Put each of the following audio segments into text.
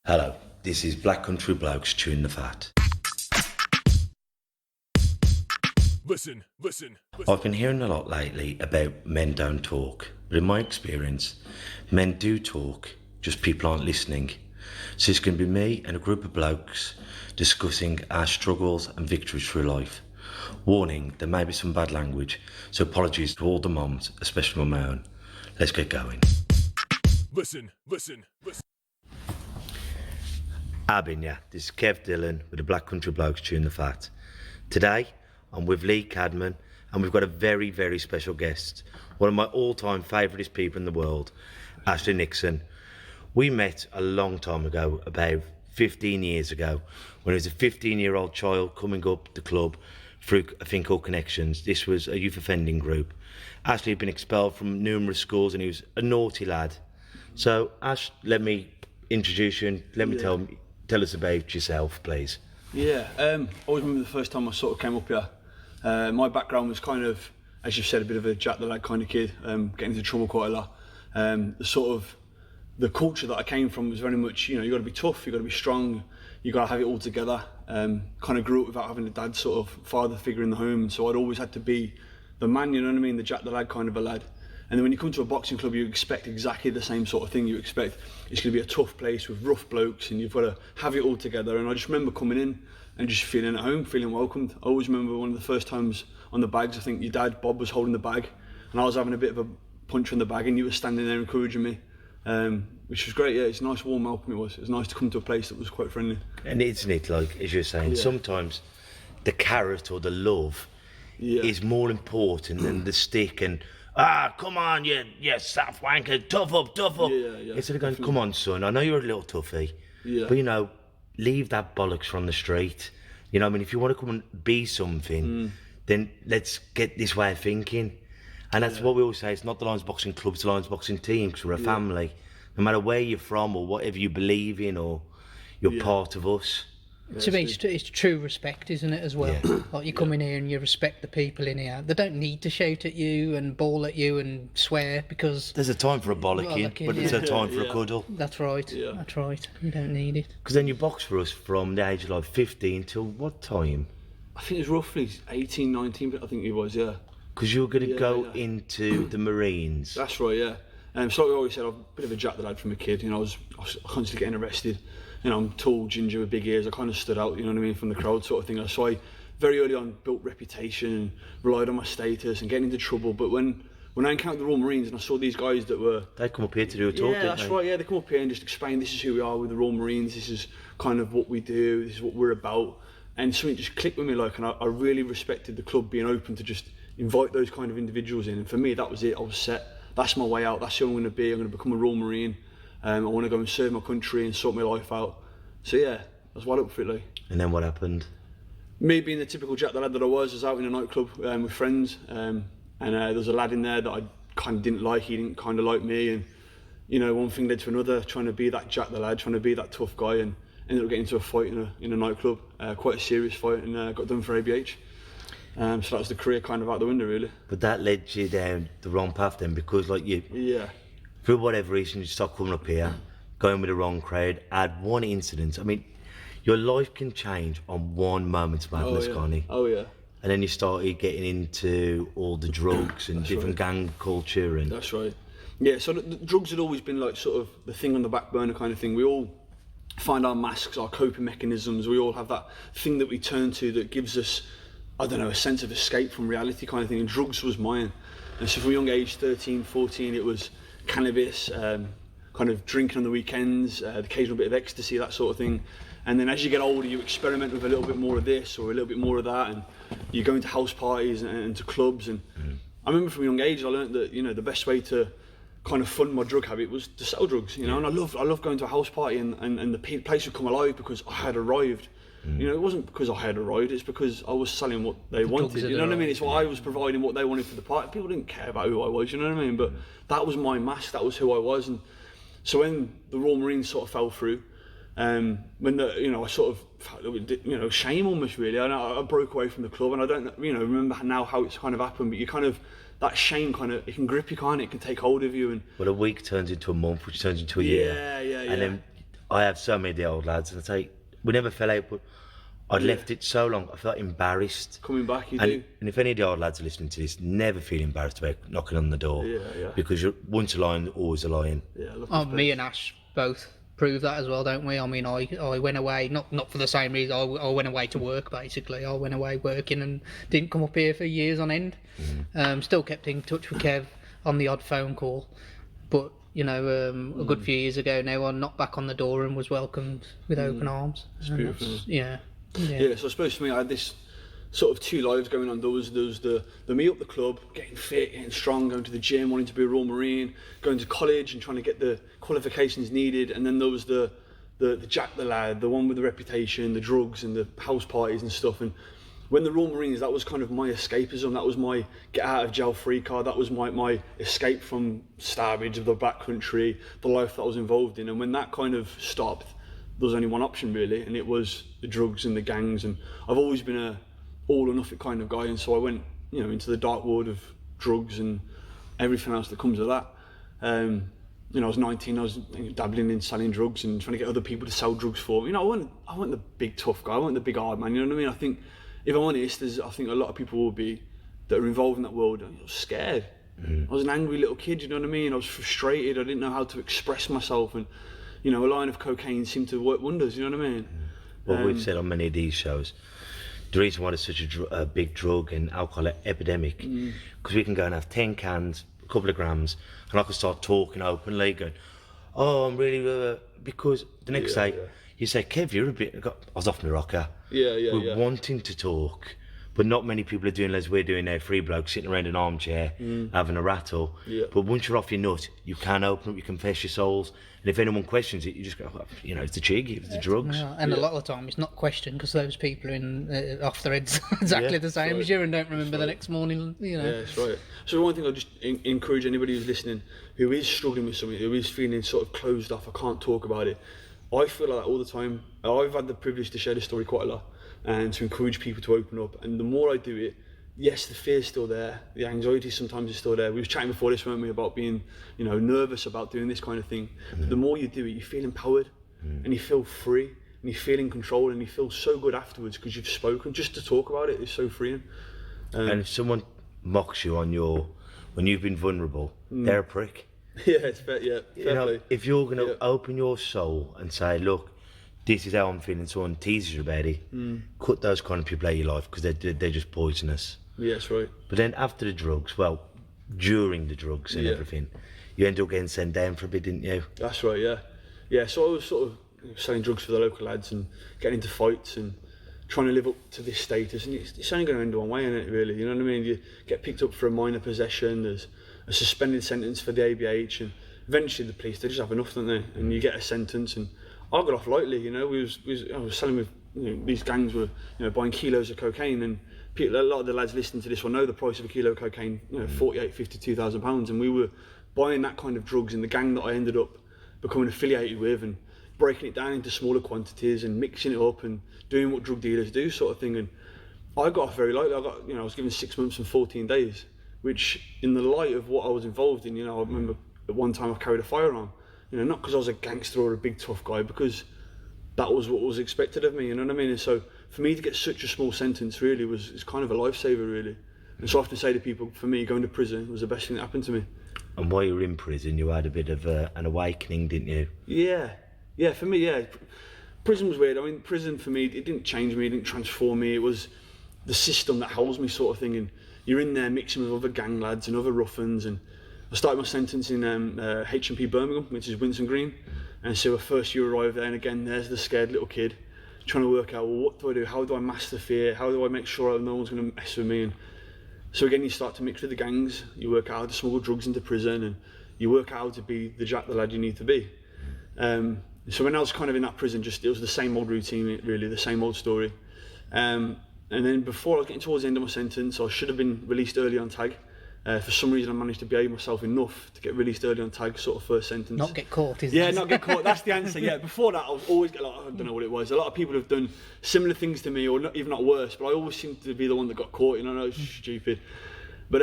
Hello, this is Black Country Blokes chewing the fat. Listen. I've been hearing a lot lately about men don't talk, but in my experience, men do talk, just people aren't listening. So it's going to be me and a group of blokes discussing our struggles and victories through life. Warning, there may be some bad language, so apologies to all the moms, especially my own. Let's get going. Listen. Yeah, this is Kev DIllon with the Black Country Blokes chewing the fat. Today, I'm with Lee Cadman, and we've got a very, very special guest. One of my all-time favourite people in the world, Ashley Nixon. We met a long time ago, about 15 years ago, when I was a 15-year-old child coming up the club through a thing called Connections. This was a youth offending group. Ashley had been expelled from numerous schools and he was a naughty lad. So, Ash, let me introduce you and let me tell us about yourself, please. Yeah, I always remember the first time I sort of came up here. My background was kind of, as you said, a bit of a Jack the Lad kind of kid, getting into trouble quite a lot. The culture that I came from was very much, you got to be tough, you got to be strong, you got to have it all together. Kind of grew up without having a dad sort of father figure in the home, so I'd always had to be the man, you know what I mean, the Jack the Lad kind of a lad. And then when you come to a boxing club, you expect exactly the same sort of thing. You expect it's going to be a tough place with rough blokes and you've got to have it all together. And I just remember coming in and just feeling at home, feeling welcomed. I always remember one of the first times on the bags, I think your dad, Bob, was holding the bag and I was having a bit of a punch on the bag and you were standing there encouraging me, which was great. Yeah, it's a nice warm welcome it was. It was nice to come to a place that was quite friendly. And isn't it, like, as you're saying, sometimes the carrot or the love is more important than the stick and, come on, you soft wanker, tough up. Yeah. Instead of going, come on, son, I know you're a little toughie, but, leave that bollocks from the street. I mean, if you want to come and be something, then let's get this way of thinking. And that's what we always say, it's not the Lions Boxing Club, it's the Lions Boxing team, because we're a family. No matter where you're from or whatever you believe in or you're part of us. To me, it's true respect, isn't it, as well? Yeah. Like, you come in here and you respect the people in here. They don't need to shout at you and bawl at you and swear because... There's a time for a bollocking, but there's a time for a cuddle. That's right, that's right. You don't need it. Because then you boxed for us from the age of like 15 till what time? I think it was roughly 18, 19, but I think it was, yeah. Because you were going to go into the Marines. That's right, yeah. So like I always said, I'm a bit of a Jack the Lad from a kid. I was constantly getting arrested. I'm tall, ginger with big ears. I kind of stood out, you know what I mean, from the crowd sort of thing. So I very early on built reputation and relied on my status and getting into trouble. But when I encountered the Royal Marines and I saw these guys that were... They come up here to do a talk, didn't they? Yeah, that's right, yeah. They come up here and just explain, this is who we are with the Royal Marines, this is kind of what we do, this is what we're about. And something just clicked with me, and I really respected the club being open to just invite those kind of individuals in. And for me, that was it. I was set. That's my way out. That's who I'm going to be. I'm going to become a Royal Marine. I want to go and serve my country and sort my life out. So yeah, I was wide up for it, Lee. And then what happened? Me being the typical Jack the Lad that I was out in a nightclub with friends, and there was a lad in there that I kind of didn't like. He didn't kind of like me, and one thing led to another. Trying to be that Jack the Lad, trying to be that tough guy, and ended up getting into a fight in a nightclub, quite a serious fight, and got done for ABH. So that was the career kind of out the window, really. But that led you down the wrong path then, because through whatever reason you stopped coming up here, going with the wrong crowd, had one incident. I mean, your life can change on one moment's madness, can't it? Oh yeah. And then you started getting into all the drugs and different gang culture and... That's right. Yeah, so the drugs had always been like sort of the thing on the back burner kind of thing. We all find our masks, our coping mechanisms. We all have that thing that we turn to that gives us, I don't know, a sense of escape from reality kind of thing. And drugs was mine. And so from a young age, 13, 14, it was cannabis, kind of drinking on the weekends, the occasional bit of ecstasy, that sort of thing. And then as you get older, you experiment with a little bit more of this or a little bit more of that, and you go into house parties and to clubs. And I remember from a young age, I learned that the best way to kind of fund my drug habit was to sell drugs. And I love going to a house party and the place would come alive because I had arrived. It wasn't because I had arrived, it's because I was selling what they wanted. You know what I mean? It's what I was providing, what they wanted for the party. People didn't care about who I was, you know what I mean? But that was my mask, that was who I was. And so when the Royal Marines sort of fell through, when I sort of felt a little bit, shame almost really. I broke away from the club, and I don't, remember now how it's kind of happened. But you kind of, that shame kind of, it can grip you, it can take hold of you. And well, a week turns into a month, which turns into a year. Yeah. And then I have so many of the old lads, and I say we never fell out, but I'd left it so long. I felt embarrassed. Coming back, you and, do. And if any of the old lads are listening to this, never feel embarrassed about knocking on the door. Yeah. Because you're once a lion, always a lion. Yeah, I love Oh, this me place. and Ash both prove that as well, don't we? I mean, I went away, not for the same reason. I went away to work, basically. I went away working and didn't come up here for years on end. Still kept in touch with Kev on the odd phone call. But, you know, a good few years ago now, I knocked back on the door and was welcomed with open arms. It's beautiful. Yeah. Yeah, so I suppose for me, I had this sort of two lives going on. There was the me up the club, getting fit, getting strong, going to the gym, wanting to be a Royal Marine, going to college and trying to get the qualifications needed. And then there was the Jack the lad, the one with the reputation, the drugs and the house parties and stuff. And when the Royal Marines, that was kind of my escapism. That was my get out of jail free card. That was my escape from starvage of the black country, the life that I was involved in. And when that kind of stopped, there was only one option really, and it was the drugs and the gangs. And I've always been a all or nothing kind of guy, and so I went, you know, into the dark world of drugs and everything else that comes with that. You know, I was 19, I was dabbling in selling drugs and trying to get other people to sell drugs for me. You know, I wasn't the big tough guy, I wasn't the big hard man, you know what I mean? I think, if I'm honest, I think a lot of people will be that are involved in that world. I was scared. I was an angry little kid, you know what I mean? I was frustrated, I didn't know how to express myself, and you know, a line of cocaine seemed to work wonders, you know what I mean? What we've said on many of these shows, the reason why it's such a big drug and alcohol epidemic, because we can go and have 10 cans, a couple of grams, and I can start talking openly, going, oh, I'm really, because the next day, you say, Kev, you're a bit, I was off my rocker. We're wanting to talk, but not many people are doing as we're doing now, three blokes sitting around an armchair, having a rattle. But once you're off your nut, you can open up, you confess your souls, and if anyone questions it, you just go, well, you know, it's the chig, it's the drugs. Yeah, and a lot of the time it's not questioned because those people are in off their heads exactly the same as you and don't remember the next morning, you know. Yeah, that's right. So one thing I just encourage anybody who's listening, who is struggling with something, who is feeling sort of closed off, I can't talk about it. I feel like that all the time. I've had the privilege to share this story quite a lot and to encourage people to open up. And the more I do it, yes, the fear's still there, the anxiety sometimes is still there. We were chatting before this, weren't we, about being, you know, nervous about doing this kind of thing. But the more you do it, you feel empowered and you feel free and you feel in control and you feel so good afterwards because you've spoken. Just to talk about it is so freeing. And if someone mocks you on when you've been vulnerable, they're a prick. Yeah, it's fair, fair play. If you're going to open your soul and say, look, this is how I'm feeling, someone teases you about it, cut those kind of people out of your life because they're just poisonous. Yeah, that's right. But then after the drugs, well, during the drugs and everything, you end up getting sent down for a bit, didn't you? That's right, yeah. Yeah, so I was sort of selling drugs for the local lads and getting into fights and trying to live up to this status, and it's only going to end one way, isn't it, really? You know what I mean? You get picked up for a minor possession, there's a suspended sentence for the ABH, and eventually the police, they just have enough, don't they? And you get a sentence, and I got off lightly, you know. I was selling with, you know, these gangs were, you know, buying kilos of cocaine, and people, a lot of the lads listening to this will know the price of a kilo of cocaine, you know, 48, 52,000 pounds, and we were buying that kind of drugs in the gang that I ended up becoming affiliated with, and breaking it down into smaller quantities and mixing it up and doing what drug dealers do, sort of thing. And I got off very lightly. I was given 6 months and 14 days, which in the light of what I was involved in, you know, I remember at one time I carried a firearm, you know, not because I was a gangster or a big tough guy, because that was what was expected of me, you know what I mean? And so for me to get such a small sentence really it's kind of a lifesaver, really. And so I often say to people, for me, going to prison was the best thing that happened to me. And while you were in prison, you had a bit of an awakening, didn't you? Yeah, for me, yeah. Prison was weird. I mean, prison for me, it didn't change me, it didn't transform me. It was the system that holds me, sort of thing. And you're in there mixing with other gang lads and other ruffians. And I started my sentence in H&P Birmingham, which is Winson Green. And so first you arrive there, and again, there's the scared little kid trying to work out, well, what do I do? How do I master fear? How do I make sure no one's going to mess with me? And so again, you start to mix with the gangs. You work out how to smuggle drugs into prison, and you work out how to be the Jack the lad you need to be. So when I was kind of in that prison, it was the same old routine, really, the same old story. And then before I was getting towards the end of my sentence, I should have been released early on tag. For some reason, I managed to behave myself enough to get released early on tag, sort of first sentence. Not get caught, is Yeah, it? not get caught. That's the answer. Yeah, before that, I was always I don't know what it was. A lot of people have done similar things to me, or not, even not worse. But I always seem to be the one that got caught. You know, it's stupid. But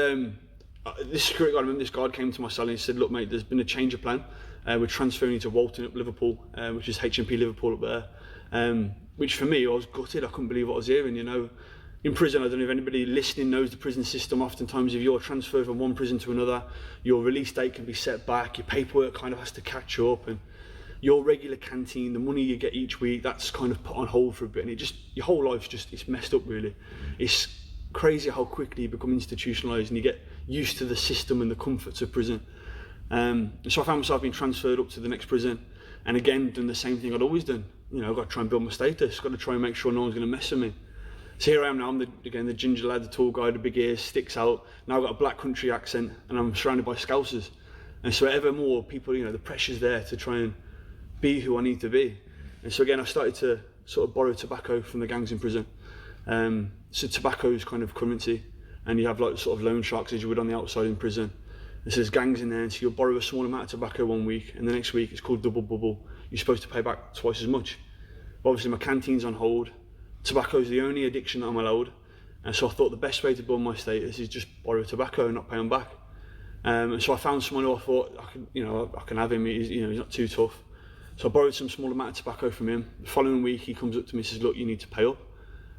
this security guard, I remember this guard came to my cell and he said, "Look, mate, there's been a change of plan. We're transferring to Walton up Liverpool, which is HMP Liverpool up there. Which for me, I was gutted. I couldn't believe what I was hearing, you know. In prison, I don't know if anybody listening knows the prison system. Oftentimes, if you're transferred from one prison to another, your release date can be set back, your paperwork kind of has to catch up, and your regular canteen, the money you get each week, that's kind of put on hold for a bit, and your whole life's it's messed up, really. It's crazy how quickly you become institutionalised and you get used to the system and the comforts of prison. So I found myself being transferred up to the next prison, and again, done the same thing I'd always done. You know, I've got to try and build my status, got to try and make sure no one's going to mess with me. So here I am now, I'm the ginger lad, the tall guy, the big ears, sticks out. Now I've got a black country accent and I'm surrounded by Scousers. And so ever more people, you know, the pressure's there to try and be who I need to be. And so again, I started to sort of borrow tobacco from the gangs in prison. So tobacco is kind of currency, and you have like sort of loan sharks as you would on the outside in prison. And so there's gangs in there, and so you'll borrow a small amount of tobacco one week, and the next week it's called double bubble. You're supposed to pay back twice as much. But obviously my canteen's on hold. Tobacco is the only addiction that I'm allowed, and so I thought the best way to build my status is just borrow tobacco and not pay him back. And so I found someone who I thought I can have him. He's not too tough. So I borrowed some small amount of tobacco from him. The following week he comes up to me and says, "Look, you need to pay up."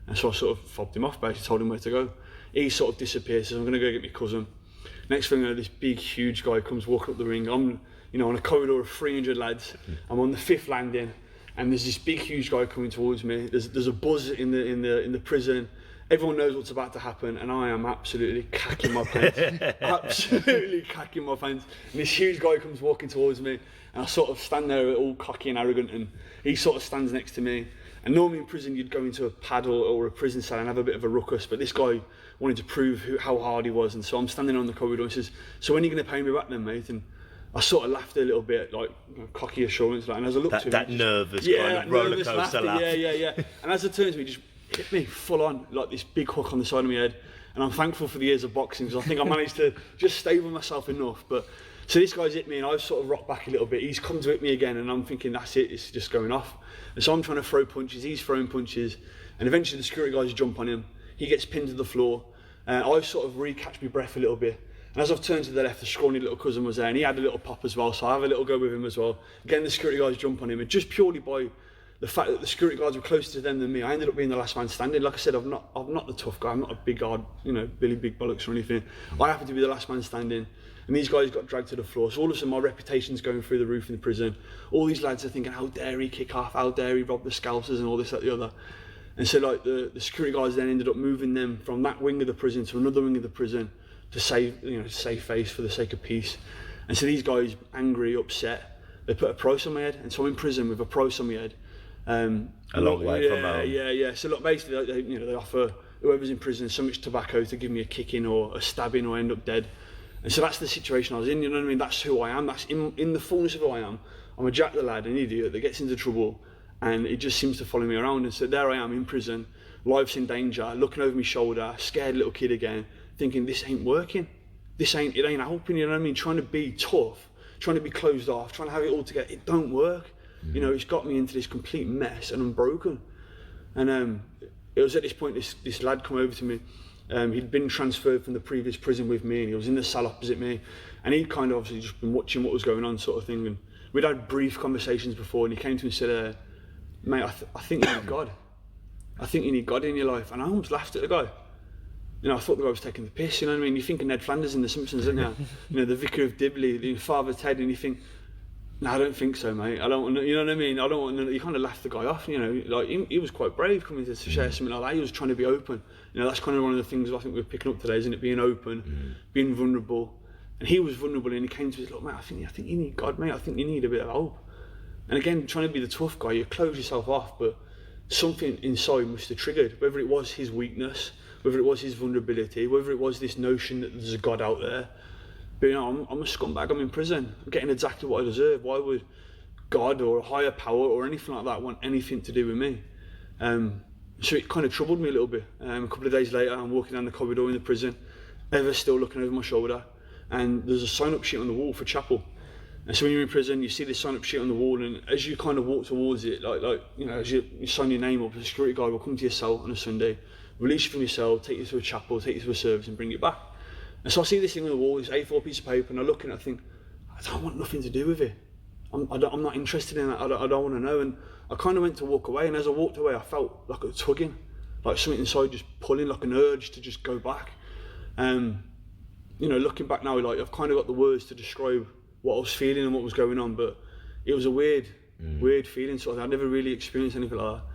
And so I sort of fobbed him off, basically told him where to go. He sort of disappears, says, "I'm going to go get my cousin." Next thing I know, this big, huge guy comes walking up the ring. I'm, on a corridor of 300 lads. I'm on the 5th landing. And there's this big, huge guy coming towards me. There's a buzz in the prison. Everyone knows what's about to happen, and I am absolutely cacking my pants. Absolutely cacking my pants. And this huge guy comes walking towards me, and I sort of stand there all cocky and arrogant, and he sort of stands next to me. And normally in prison, you'd go into a pad or a prison cell and have a bit of a ruckus, but this guy wanted to prove how hard he was, and so I'm standing on the corridor and he says, "So when are you going to pay me back then, mate?" And I sort of laughed a little bit, like cocky assurance, like, and as I looked at him, that nervous kind of roller coaster laugh. Yeah. And as it turns to me, just hit me full on, like this big hook on the side of my head. And I'm thankful for the years of boxing, because I think I managed to just stay with myself enough. But so this guy's hit me, and I've sort of rocked back a little bit. He's come to hit me again, and I'm thinking that's it. It's just going off. And so I'm trying to throw punches. He's throwing punches, and eventually the security guys jump on him. He gets pinned to the floor. I sort of re-catch my breath a little bit. And as I've turned to the left, the scrawny little cousin was there, and he had a little pop as well, so I have a little go with him as well. Again, the security guys jump on him, and just purely by the fact that the security guards were closer to them than me, I ended up being the last man standing. Like I said, I'm not the tough guy, I'm not a big hard, Billy Big Bollocks or anything. I happened to be the last man standing, and these guys got dragged to the floor. So all of a sudden, my reputation's going through the roof in the prison. All these lads are thinking, how dare he kick off, how dare he rob the Scousers, and all this, that, the other. And so like the security guys then ended up moving them from that wing of the prison to another wing of the prison, to save face for the sake of peace. And so these guys, angry, upset, they put a price on my head, and so I'm in prison with a price on my head. A long way from home. Yeah. So look, basically, they offer whoever's in prison so much tobacco to give me a kicking or a stabbing or end up dead. And so that's the situation I was in. You know what I mean? That's who I am. That's in the fullness of who I am. I'm a Jack the lad, an idiot that gets into trouble, and it just seems to follow me around. And so there I am in prison, life's in danger, looking over my shoulder, scared little kid again, thinking this ain't working, it ain't helping, you know what I mean? Trying to be tough, trying to be closed off, trying to have it all together, it don't work. It's got me into this complete mess, and I'm broken. And it was at this point this lad come over to me. He'd been transferred from the previous prison with me, and he was in the cell opposite me, and he'd kind of obviously just been watching what was going on, sort of thing. And we'd had brief conversations before, and he came to me and said, "Mate, I think you need God. I think you need God in your life." And I almost laughed at the guy. I thought the guy was taking the piss, you know what I mean? You think of Ned Flanders in The Simpsons, don't you? The Vicar of Dibley, the Father Ted, and you think, no, I don't think so, mate. I don't want to, you know what I mean? I don't want to, you kind of laugh the guy off, like he was quite brave coming to share something like that. He was trying to be open. That's kind of one of the things I think we're picking up today, isn't it? Being open, being vulnerable. And he was vulnerable, and he came to us, "Look, mate, I think you need God, mate. I think you need a bit of help." And again, trying to be the tough guy, you close yourself off, but something inside must have triggered, whether it was his weakness, whether it was his vulnerability, whether it was this notion that there's a God out there. But I'm a scumbag, I'm in prison, I'm getting exactly what I deserve. Why would God or a higher power or anything like that want anything to do with me? So it kind of troubled me a little bit. A couple of days later, I'm walking down the corridor in the prison, ever still looking over my shoulder, and there's a sign-up sheet on the wall for chapel. And so when you're in prison, you see this sign-up sheet on the wall, and as you kind of walk towards it, as you sign your name up, the security guard will come to your cell on a Sunday, release you from your cell, take you to a chapel, take you to a service, and bring you back. And so I see this thing on the wall, this A4 piece of paper, and I look at it and I think, I don't want nothing to do with it. I'm not interested in that. I don't want to know. And I kind of went to walk away, and as I walked away, I felt like a tugging, like something inside just pulling, like an urge to just go back. You know, looking back now, like I've kind of got the words to describe what I was feeling and what was going on, but it was a weird feeling. So I never really experienced anything like that.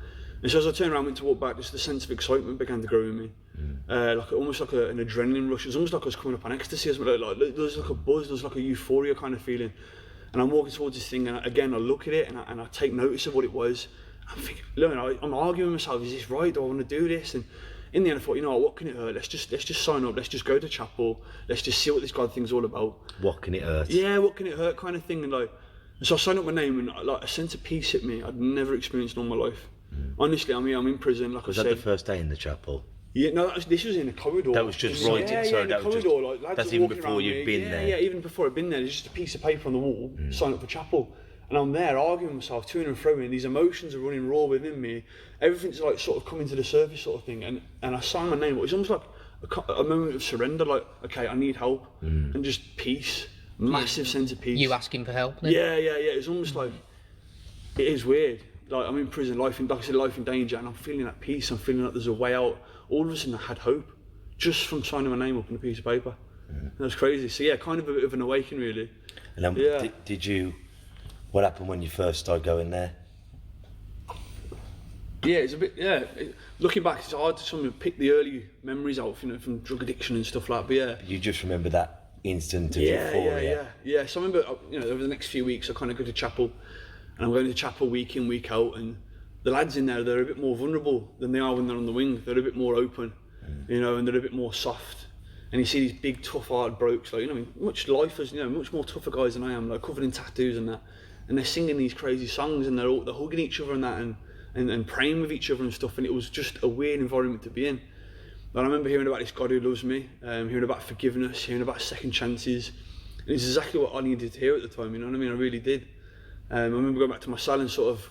And so as I turned around, went to walk back, just the sense of excitement began to grow in me. Like almost like an adrenaline rush. It was almost like I was coming up on ecstasy. Like there was like a buzz, there was like a euphoria kind of feeling. And I'm walking towards this thing, and again I look at it and I take notice of what it was. I'm thinking, look, I'm arguing with myself, is this right? Do I want to do this? And in the end I thought, you know what can it hurt? Let's just sign up, let's just go to chapel, let's just see what this God thing's all about. What can it hurt? Yeah, what can it hurt kind of thing. And like, so I signed up my name, and like a sense of peace hit me I'd never experienced in all my life. Honestly, I mean, I'm in prison, like Was I that said. the first day in the chapel? Yeah, no, this was in a corridor. That was just right in, sorry, in that the was corridor, just, like, lads that's were even walking before around you'd me. been there. Yeah, even before I'd been there, there's just a piece of paper on the wall, sign up for chapel. And I'm there arguing with myself, to and fro, and these emotions are running raw within me. Everything's like sort of coming to the surface sort of thing. And I signed my name, but it was almost like a moment of surrender, like, okay, I need help, and just peace, massive sense of peace. You asking for help then? Yeah, it's almost like, it is weird. Like, I'm in prison, like I said, life in danger, and I'm feeling that peace, I'm feeling like there's a way out. All of a sudden I had hope, just from signing my name up on a piece of paper. That was crazy. So yeah, kind of a bit of an awakening really. And then did you, what happened when you first started going there? Yeah, it's a bit, looking back, it's hard to sort of pick the early memories out, you know, from drug addiction and stuff like that, but yeah. You just remember that instant of euphoria? Yeah, so I remember, you know, over the next few weeks I kind of go to chapel, and I'm going to chapel week in, week out, and the lads in there, they're a bit more vulnerable than they are when they're on the wing. They're a bit more open, you know, and they're a bit more soft. And you see these big, tough-hearted blokes, like, you know, much lifers, you know, much more tougher guys than I am, like covered in tattoos and that. And they're singing these crazy songs, and they're hugging each other and that, and praying with each other and stuff. And it was just a weird environment to be in. But I remember hearing about this God who loves me, hearing about forgiveness, hearing about second chances. And it's exactly what I needed to hear at the time, you know what I mean? I really did. I remember going back to my cell and sort of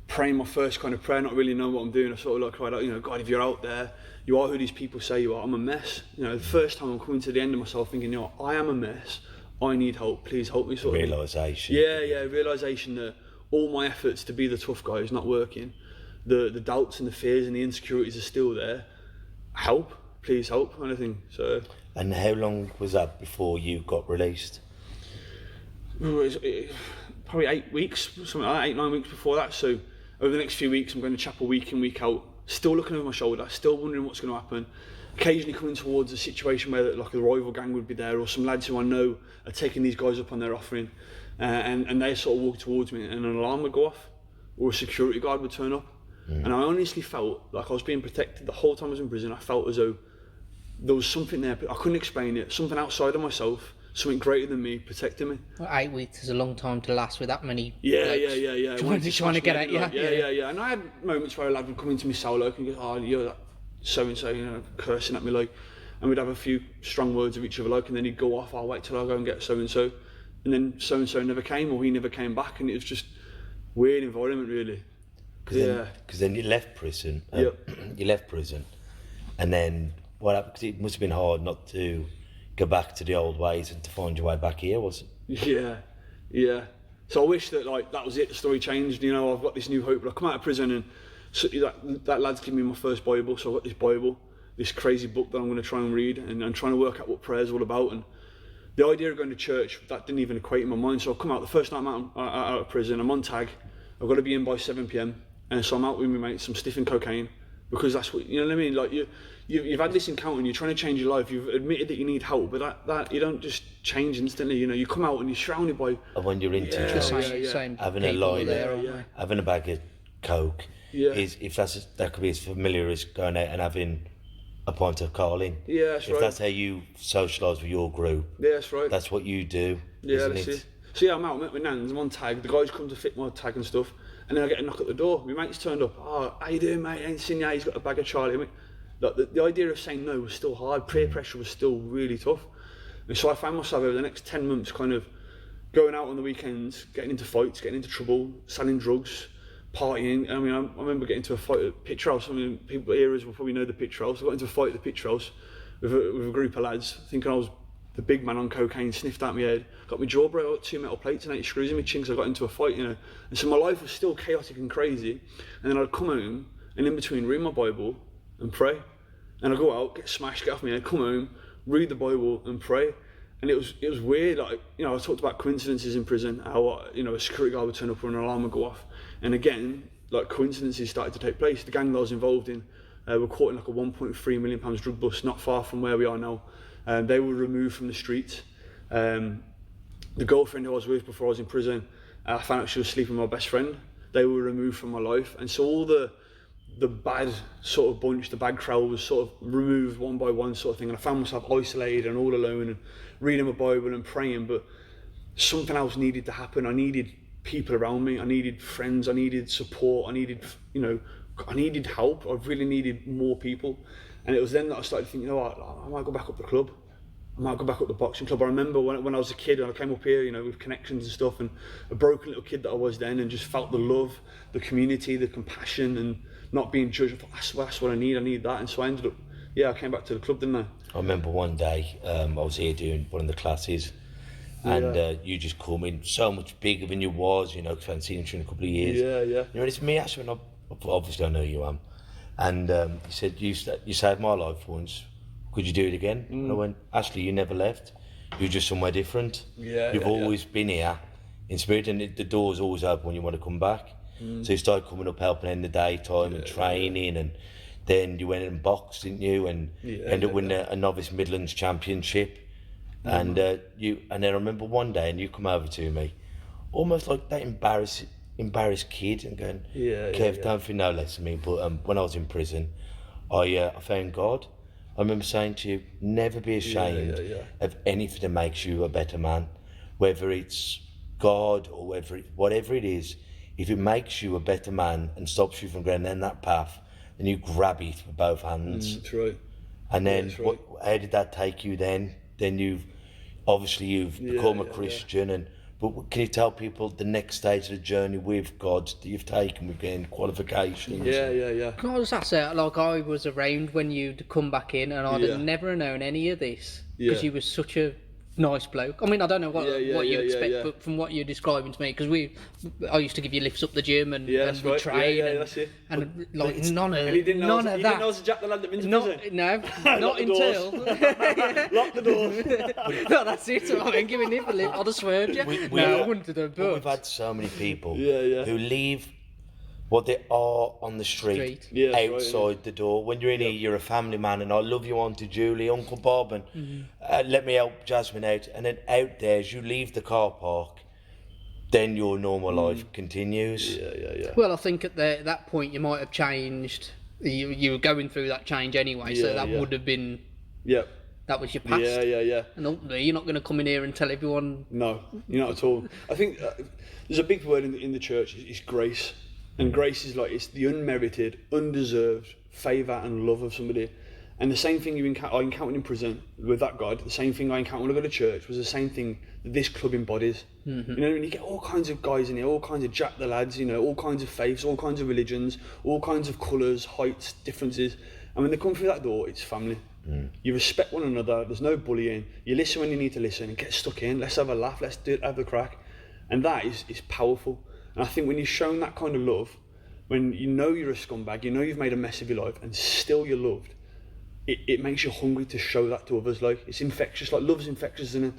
praying my first kind of prayer, not really knowing what I'm doing. I sort of like cried out, you know, God, if you're out there, you are who these people say you are. I'm a mess. You know, the first time I'm coming to the end of myself thinking, you know, I am a mess. I need help. Please help me. Sort of. Realisation. Yeah, realisation that all my efforts to be the tough guy is not working. The doubts and the fears and the insecurities are still there. Help, please help, kind of thing. So. And how long was that before you got released? Probably 8 weeks, something like that, 8-9 weeks before that. So over the next few weeks, I'm going to chapel week in, week out, still looking over my shoulder, still wondering what's going to happen. Occasionally coming towards a situation where like a rival gang would be there, or some lads who I know are taking these guys up on their offering, and they sort of walk towards me, and an alarm would go off, or a security guard would turn up. And I honestly felt like I was being protected the whole time I was in prison. I felt as though there was something there, but I couldn't explain it, something outside of myself, something greater than me protecting me. Well, 8 weeks is a long time to last with that many. Yeah. Trying to get at you. Yeah. And I had moments where a lad would come into me cell like and go, oh, you're that so-and-so, you know, cursing at me like, and we'd have a few strong words of each other like, and then he'd go off, I'll wait till I go and get so-and-so. And then so-and-so never came, or he never came back, and it was just weird environment really. Because then you left prison. You left prison, and then what happened? Because it must have been hard not to go back to the old ways and to find your way back here, was it? Yeah. So I wish that like that was it. The story changed. You know, I've got this new hope. But I come out of prison, and so that lad's given me my first Bible. So I've got this Bible, this crazy book that I'm going to try and read, and I'm trying to work out what prayer's all about. And the idea of going to church, that didn't even equate in my mind. So I come out the first night I'm out of prison. I'm on tag. I've got to be in by 7 p.m. And so I'm out with my mates. I'm stiffing cocaine because that's what, you know what I mean. Like you've had this encounter and you're trying to change your life. You've admitted that you need help, but that you don't just change instantly. You know, you come out and you're surrounded by. And when you're into drugs, Same having a line, having a bag of coke, is if that could be as familiar as going out and having a pint of Carling. Yeah, that's right. If that's how you socialise with your group, that's right. That's what you do. Yeah, isn't that's it? it. So yeah, I'm out with Nans. I'm on tag. The guys come to fit my tag and stuff. And then I get a knock at the door. My mate's turned up. Oh, how you doing, mate? I ain't seen you. He's got a bag of Charlie. I mean, like the idea of saying no was still hard. Peer pressure was still really tough. And so I found myself over the next 10 months kind of going out on the weekends, getting into fights, getting into trouble, selling drugs, partying. I mean, I remember getting into a fight at Picture House. I mean, people eras will probably know the Picture House. I got into a fight at the Picture House with a group of lads, thinking I was the big man on cocaine sniffed at my head, got my jaw broke out, 2 metal plates and 8 screws in my chin because I got into a fight, you know. And so my life was still chaotic and crazy. And then I'd come home and in between read my Bible and pray. And I'd go out, get smashed, get off my head, come home, read the Bible and pray. And it was weird, like, you know, I talked about coincidences in prison, how, you know, a security guard would turn up or an alarm would go off. And again, like, coincidences started to take place. The gang that I was involved in were caught in like a £1.3 million drug bust not far from where we are now. They were removed from the streets. The girlfriend who I was with before I was in prison, I found out she was sleeping with my best friend. They were removed from my life. And so all the bad sort of bunch, the bad crowd was sort of removed one by one sort of thing. And I found myself isolated and all alone and reading my Bible and praying, but something else needed to happen. I needed people around me. I needed friends. I needed support. I needed, you know, I needed help. I really needed more people. And it was then that I started thinking, you know what, I might go back up the club. I might go back up the boxing club. I remember when I was a kid and I came up here, you know, with connections and stuff, and a broken little kid that I was then, and just felt the love, the community, the compassion, and not being judged. I thought, that's what I need that. And so I ended up, I came back to the club, didn't I? I remember one day I was here doing one of the classes, and you just come in so much bigger than you was, you know, because I hadn't seen you in a couple of years. Yeah. You know, it's me, Ashley, and obviously I know you am. And he said, you saved my life once, could you do it again? And I went, Ashley, you never left. You're just somewhere different. You've always been here in spirit, and the door's always open when you want to come back. So you started coming up helping in the daytime and training, and then you went and boxed, didn't you? And ended up winning a novice Midlands championship. And then I remember one day, and you come over to me, almost like that embarrassed kid, and going, Kev, don't think no less of me. But when I was in prison, I found God. I remember saying to you, never be ashamed of anything that makes you a better man, whether it's God or whatever it is. If it makes you a better man and stops you from going down that path, then you grab it with both hands. That's right. And then, how did that take you then? Then you've become a Christian, but can you tell people the next stage of the journey with God that you've taken with getting qualifications? Yeah. Can I just ask that, like, I was around when you'd come back in, and I'd have never known any of this, because you were such a nice bloke. I mean, I don't know what you expect, but from what you're describing to me, because I used to give you lifts up the gym and we train, that's it. And like none of that. You didn't know I was Jack the lad that been to prison? No, not until. Lock the doors. No, that's it. I ain't giving him a lift. I'd have swerved you. No, I wouldn't have done. But we've had so many people who leave what they are on the street outside the door. When you're in here, you're a family man, and I love you, Auntie Julie, Uncle Bob, and let me help Jasmine out. And then out there, as you leave the car park, then your normal life continues. Yeah. Well, I think at that point you might have changed. You were going through that change anyway, so that would have been. Yeah. That was your past. Yeah. And ultimately, you're not going to come in here and tell everyone. No, you're not at all. I think there's a big word in the church. It's grace. And grace is like, it's the unmerited, undeserved favour and love of somebody. And the same thing I encountered in prison with that God, the same thing I encountered when I go to church was the same thing that this club embodies. You know, when you get all kinds of guys in here, all kinds of Jack the lads, you know, all kinds of faiths, all kinds of religions, all kinds of colours, heights, differences. And when they come through that door, it's family. You respect one another, there's no bullying, you listen when you need to listen and get stuck in, let's have a laugh, let's have a crack. And that is powerful. And I think when you're shown that kind of love, when you know you're a scumbag, you know you've made a mess of your life, and still you're loved, it makes you hungry to show that to others. Like, it's infectious, like love's infectious, isn't it?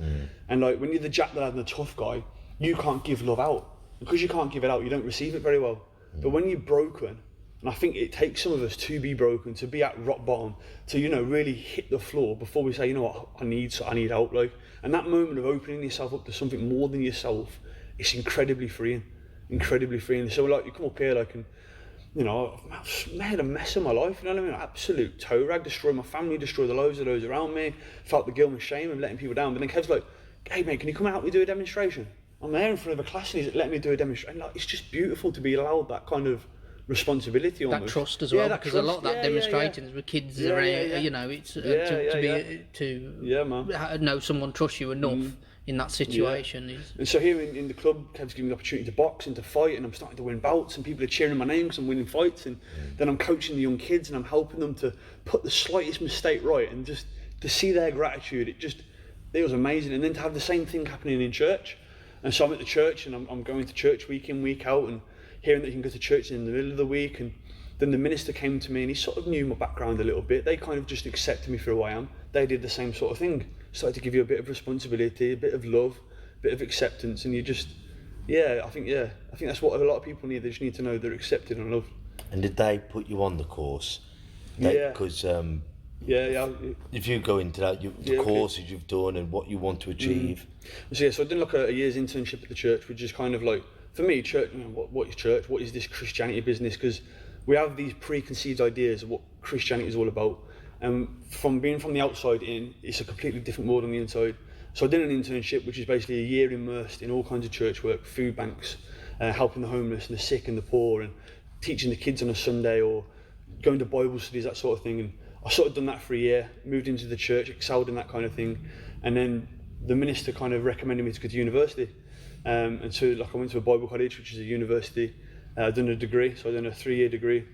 And like, when you're the Jack the lad and the tough guy, you can't give love out. Because you can't give it out, you don't receive it very well. But when you're broken, and I think it takes some of us to be broken, to be at rock bottom, to, you know, really hit the floor before we say, you know what, I need help. Like, and that moment of opening yourself up to something more than yourself, it's incredibly freeing. So like, you come up here, like, and you know, I've made a mess of my life, you know what I mean? Absolute toe rag, destroyed my family, destroyed the loads of those around me, felt the guilt and shame of letting people down. But then Kev's like, hey mate, can you come out and help me do a demonstration? I'm there in front of a class and he's letting me do a demonstration. Like, it's just beautiful to be allowed that kind of responsibility almost. That trust as well, because a lot of that demonstrating is with kids around, you know, it's to know someone trusts you enough in that situation. And so here in the club, Kev's giving me the opportunity to box and to fight, and I'm starting to win bouts, and people are cheering my name because I'm winning fights, and then I'm coaching the young kids and I'm helping them to put the slightest mistake right, and just to see their gratitude, it was amazing. And then to have the same thing happening in church. And so I'm at the church and I'm going to church week in, week out, and hearing that you can go to church in the middle of the week. And then the minister came to me and he sort of knew my background a little bit. They kind of just accepted me for who I am. They did the same sort of thing. Started to give you a bit of responsibility, a bit of love, a bit of acceptance, and you just, I think that's what a lot of people need. They just need to know they're accepted and loved. And did they put you on the course? Yeah. Because Yeah. if you go into that, the courses you've done and what you want to achieve. So I did like a year's internship at the church, which is kind of like, for me, church, what is church? What is this Christianity business? Because we have these preconceived ideas of what Christianity is all about. And from being from the outside in, it's a completely different world on the inside. So I did an internship, which is basically a year immersed in all kinds of church work, food banks, helping the homeless and the sick and the poor, and teaching the kids on a Sunday, or going to Bible studies, that sort of thing. And I sort of done that for a year, moved into the church, excelled in that kind of thing. And then the minister kind of recommended me to go to university. And so I went to a Bible college, which is a university. I'd done a degree, so I'd done a 3-year degree.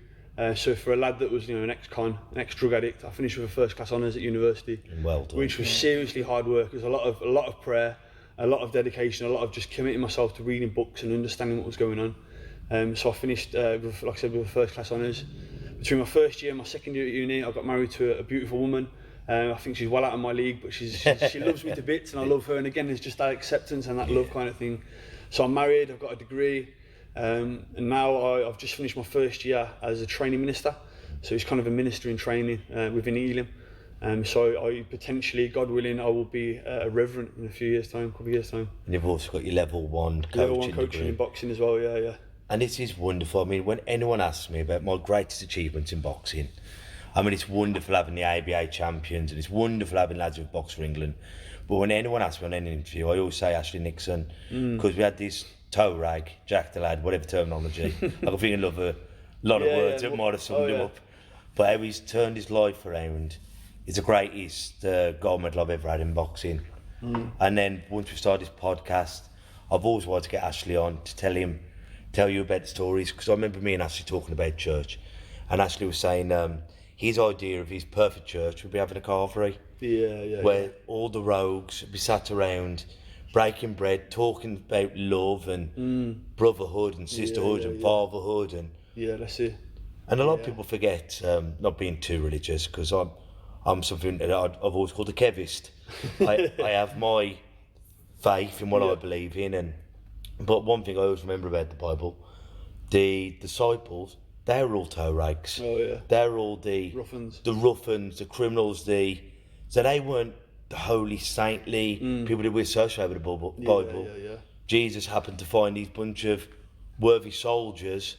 So for a lad that was, an ex-con, an ex-drug addict, I finished with a first-class honours at university. Well done. Which was seriously hard work. There's a lot of prayer, a lot of dedication, a lot of just committing myself to reading books and understanding what was going on. So I finished, with, like I said, with a first-class honours. Between my first year and my second year at uni, I got married to a beautiful woman. I think she's well out of my league, but she loves me to bits, and I love her. And again, there's just that acceptance and that love kind of thing. So I'm married, I've got a degree. And now I've just finished my first year as a training minister, so it's kind of a minister in training within Elim. So I potentially, God willing, I will be a reverend in a few years' time, couple of years' time. And you've also got your level 1 coaching Level 1 coaching degree. in boxing as well, yeah. And this is wonderful. I mean, when anyone asks me about my greatest achievements in boxing, I mean, it's wonderful having the ABA champions, and it's wonderful having lads who've boxed for England. But when anyone asks me on any interview, I always say Ashley Nixon, because we had this toe rag, Jack the lad, whatever terminology. I can think of a lot of words that might have summed him up. But how he's turned his life around, it's the greatest gold medal I've ever had in boxing. And then once we started this podcast, I've always wanted to get Ashley on to tell you about the stories, because I remember me and Ashley talking about church, and Ashley was saying his idea of his perfect church would be having a carvery. Where all the rogues would be sat around breaking bread, talking about love and brotherhood and sisterhood and fatherhood, and that's it. And a lot of people forget, not being too religious, because I'm something that I've always called a Kevist. I have my faith in what I believe in, but one thing I always remember about the Bible, the disciples, they were all toe rags. They're all the ruffins, the criminals, so they weren't the holy, saintly people that we associate with the Bible. Jesus happened to find these bunch of worthy soldiers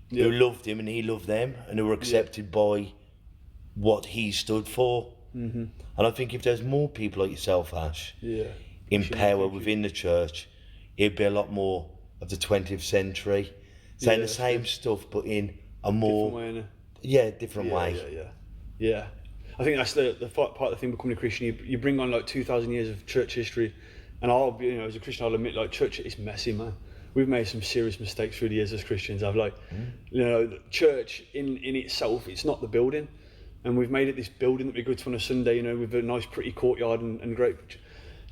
who loved him and he loved them, and who were accepted by what he stood for. And I think if there's more people like yourself, Ash, in power within the church, it'd be a lot more of the 20th century, saying the same stuff but in a more different way. I think that's the part of the thing becoming a Christian. You bring on like 2,000 years of church history, and I'll be, as a Christian, I'll admit, like, church is messy, man. We've made some serious mistakes through the years as Christians. The church in itself, it's not the building, and we've made it this building that we go to on a Sunday, with a nice pretty courtyard and great.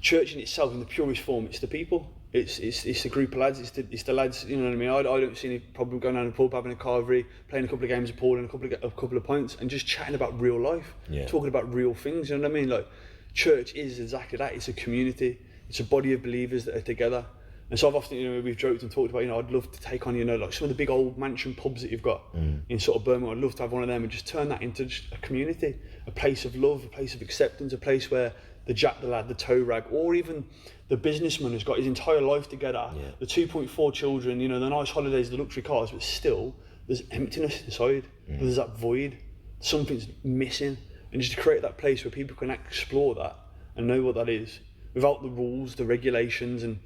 Church in itself, in the purest form, it's the people. It's the group of lads. It's the lads. You know what I mean? I don't see any problem going down the pub, having a carvery, playing a couple of games of pool and a couple of pints, and just chatting about real life, talking about real things. You know what I mean? Like, church is exactly that. It's a community. It's a body of believers that are together. And so I've often, we've joked and talked about, I'd love to take on, like some of the big old mansion pubs that you've got in sort of Birmingham. I'd love to have one of them and just turn that into just a community, a place of love, a place of acceptance, a place where the Jack the lad, the toe rag, or even the businessman who's got his entire life together, the 2.4 children, the nice holidays, the luxury cars, but still there's emptiness inside. There's that void. Something's missing. And just to create that place where people can explore that and know what that is, without the rules, the regulations, and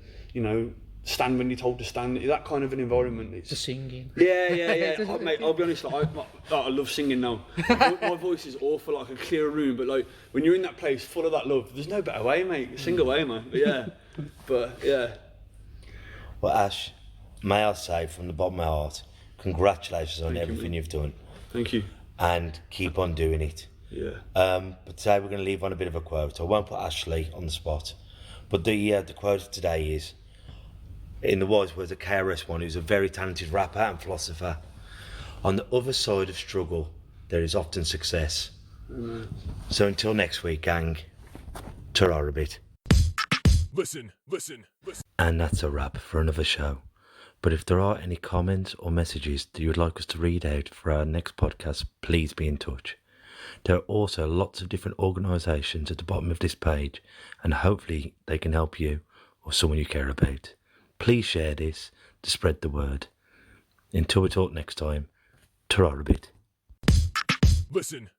stand when you're told to stand. That kind of an environment. It's the singing. Yeah. Mate, I'll be honest. I love singing now. My voice is awful. I can clear a room, but like when you're in that place full of that love, there's no better way, mate. Sing away, man. But Well, Ash, may I say from the bottom of my heart, congratulations on everything you've done. Thank you. And keep on doing it. Yeah. But today we're going to leave on a bit of a quote. I won't put Ashley on the spot, but the quote of today is, in the wise words of KRS-One, who's a very talented rapper and philosopher, on the other side of struggle, there is often success. So until next week, gang, ta-ra a bit. Listen. And that's a wrap for another show. But if there are any comments or messages that you would like us to read out for our next podcast, please be in touch. There are also lots of different organisations at the bottom of this page, and hopefully they can help you or someone you care about. Please share this to spread the word. Until we talk next time, ta-ra a bit. Listen.